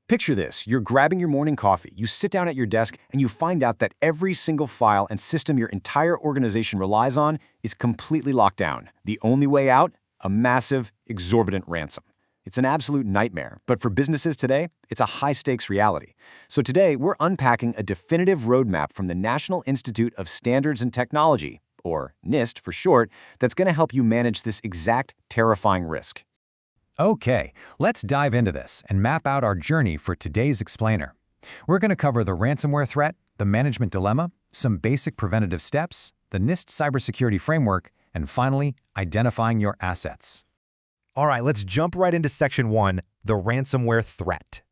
Picture this, you're grabbing your morning coffee, you sit down at your desk, and you find out that every single file and system your entire organization relies on is completely locked down. The only way out? A massive, exorbitant ransom. It's an absolute nightmare, but for businesses today, it's a high-stakes reality. So today, we're unpacking a definitive roadmap from the National Institute of Standards and Technology, or NIST for short, that's going to help you manage this exact terrifying risk. Okay, let's dive into this and map out our journey for today's explainer. We're going to cover the ransomware threat, the management dilemma, some basic preventative steps, the NIST cybersecurity framework, and finally, identifying your assets. All right, let's jump right into Section 1, the ransomware threat.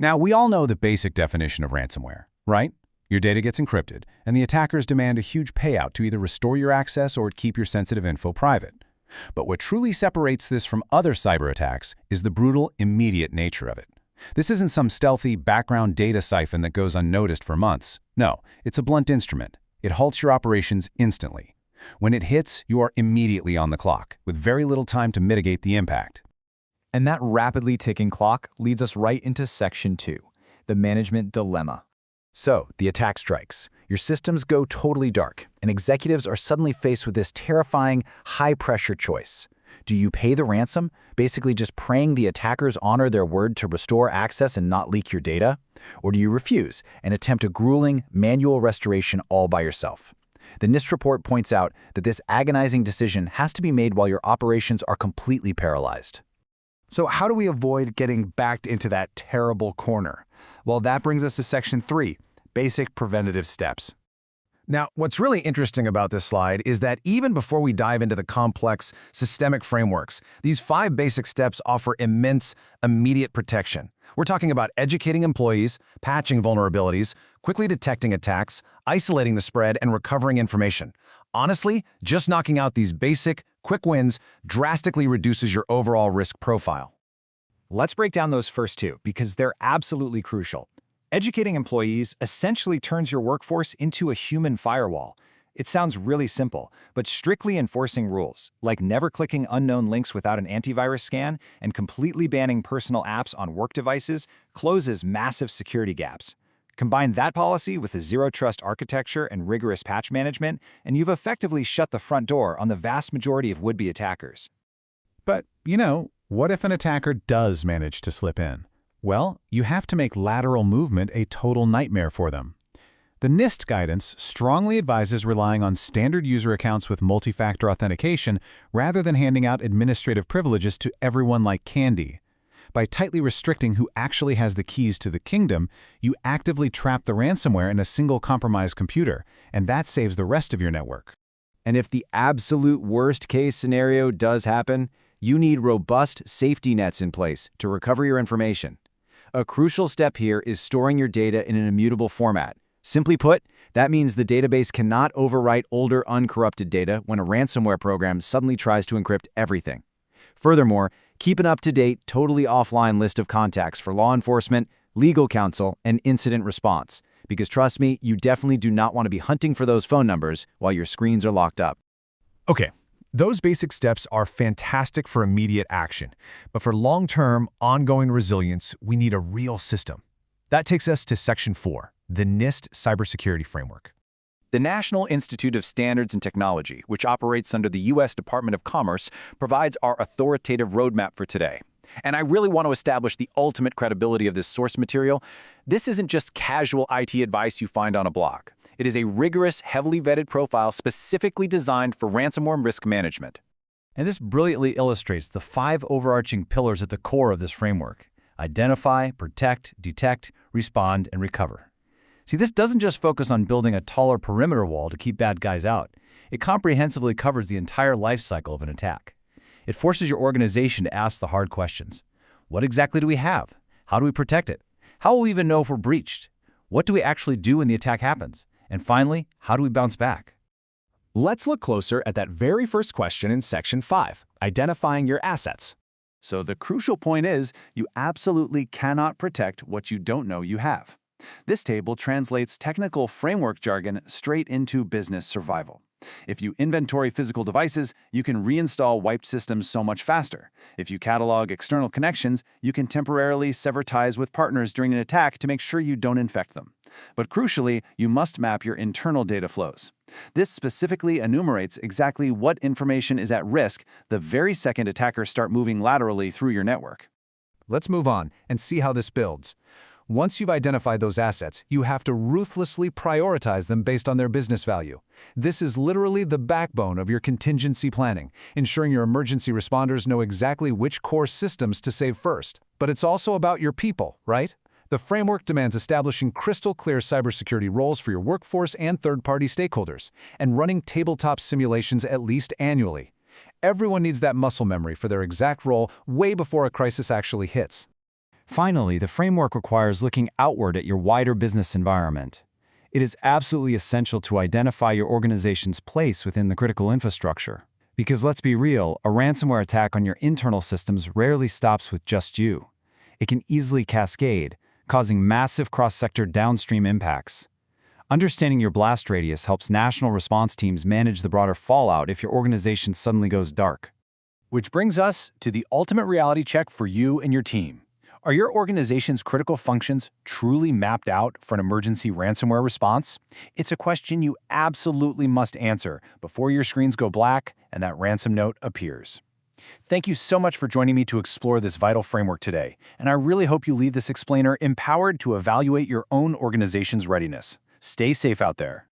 Now, we all know the basic definition of ransomware, right? Your data gets encrypted, and the attackers demand a huge payout to either restore your access or keep your sensitive info private. But what truly separates this from other cyber attacks is the brutal, immediate nature of it. This isn't some stealthy background data siphon that goes unnoticed for months. No, it's a blunt instrument. It halts your operations instantly. When it hits, you are immediately on the clock, with very little time to mitigate the impact. And that rapidly ticking clock leads us right into Section 2, the management dilemma. So, the attack strikes. Your systems go totally dark, and executives are suddenly faced with this terrifying, high-pressure choice. Do you pay the ransom, basically just praying the attackers honor their word to restore access and not leak your data? Or do you refuse and attempt a grueling, manual restoration all by yourself? The NIST report points out that this agonizing decision has to be made while your operations are completely paralyzed. So how do we avoid getting backed into that terrible corner? Well, that brings us to Section 3, basic preventative steps. Now, what's really interesting about this slide is that even before we dive into the complex systemic frameworks, these 5 basic steps offer immense, immediate protection. We're talking about educating employees, patching vulnerabilities, quickly detecting attacks, isolating the spread, and recovering information. Honestly, just knocking out these basic, quick wins drastically reduces your overall risk profile. Let's break down those first two, because they're absolutely crucial. Educating employees essentially turns your workforce into a human firewall. It sounds really simple, but strictly enforcing rules, like never clicking unknown links without an antivirus scan and completely banning personal apps on work devices, closes massive security gaps. Combine that policy with a zero-trust architecture and rigorous patch management, and you've effectively shut the front door on the vast majority of would-be attackers. But, what if an attacker does manage to slip in? Well, you have to make lateral movement a total nightmare for them. The NIST guidance strongly advises relying on standard user accounts with multi-factor authentication rather than handing out administrative privileges to everyone like candy. By tightly restricting who actually has the keys to the kingdom, you actively trap the ransomware in a single compromised computer, and that saves the rest of your network. And if the absolute worst-case scenario does happen, you need robust safety nets in place to recover your information. A crucial step here is storing your data in an immutable format. Simply put, that means the database cannot overwrite older, uncorrupted data when a ransomware program suddenly tries to encrypt everything. Furthermore, keep an up-to-date, totally offline list of contacts for law enforcement, legal counsel, and incident response. Because trust me, you definitely do not want to be hunting for those phone numbers while your screens are locked up. Okay, those basic steps are fantastic for immediate action, but for long-term, ongoing resilience, we need a real system. That takes us to Section 4, the NIST cybersecurity framework. The National Institute of Standards and Technology, which operates under the U.S. Department of Commerce, provides our authoritative roadmap for today. And I really want to establish the ultimate credibility of this source material. This isn't just casual IT advice you find on a blog. It is a rigorous, heavily vetted profile specifically designed for ransomware risk management. And this brilliantly illustrates the 5 overarching pillars at the core of this framework: identify, protect, detect, respond, and recover. See, this doesn't just focus on building a taller perimeter wall to keep bad guys out. It comprehensively covers the entire life cycle of an attack. It forces your organization to ask the hard questions. What exactly do we have? How do we protect it? How will we even know if we're breached? What do we actually do when the attack happens? And finally, how do we bounce back? Let's look closer at that very first question in Section 5, identifying your assets. So the crucial point is, you absolutely cannot protect what you don't know you have. This table translates technical framework jargon straight into business survival. If you inventory physical devices, you can reinstall wiped systems so much faster. If you catalog external connections, you can temporarily sever ties with partners during an attack to make sure you don't infect them. But crucially, you must map your internal data flows. This specifically enumerates exactly what information is at risk the very second attackers start moving laterally through your network. Let's move on and see how this builds. Once you've identified those assets, you have to ruthlessly prioritize them based on their business value. This is literally the backbone of your contingency planning, ensuring your emergency responders know exactly which core systems to save first. But it's also about your people, right? The framework demands establishing crystal-clear cybersecurity roles for your workforce and third-party stakeholders, and running tabletop simulations at least annually. Everyone needs that muscle memory for their exact role way before a crisis actually hits. Finally, the framework requires looking outward at your wider business environment. It is absolutely essential to identify your organization's place within the critical infrastructure. Because let's be real, a ransomware attack on your internal systems rarely stops with just you. It can easily cascade, causing massive cross-sector downstream impacts. Understanding your blast radius helps national response teams manage the broader fallout if your organization suddenly goes dark. Which brings us to the ultimate reality check for you and your team. Are your organization's critical functions truly mapped out for an emergency ransomware response? It's a question you absolutely must answer before your screens go black and that ransom note appears. Thank you so much for joining me to explore this vital framework today, and I really hope you leave this explainer empowered to evaluate your own organization's readiness. Stay safe out there.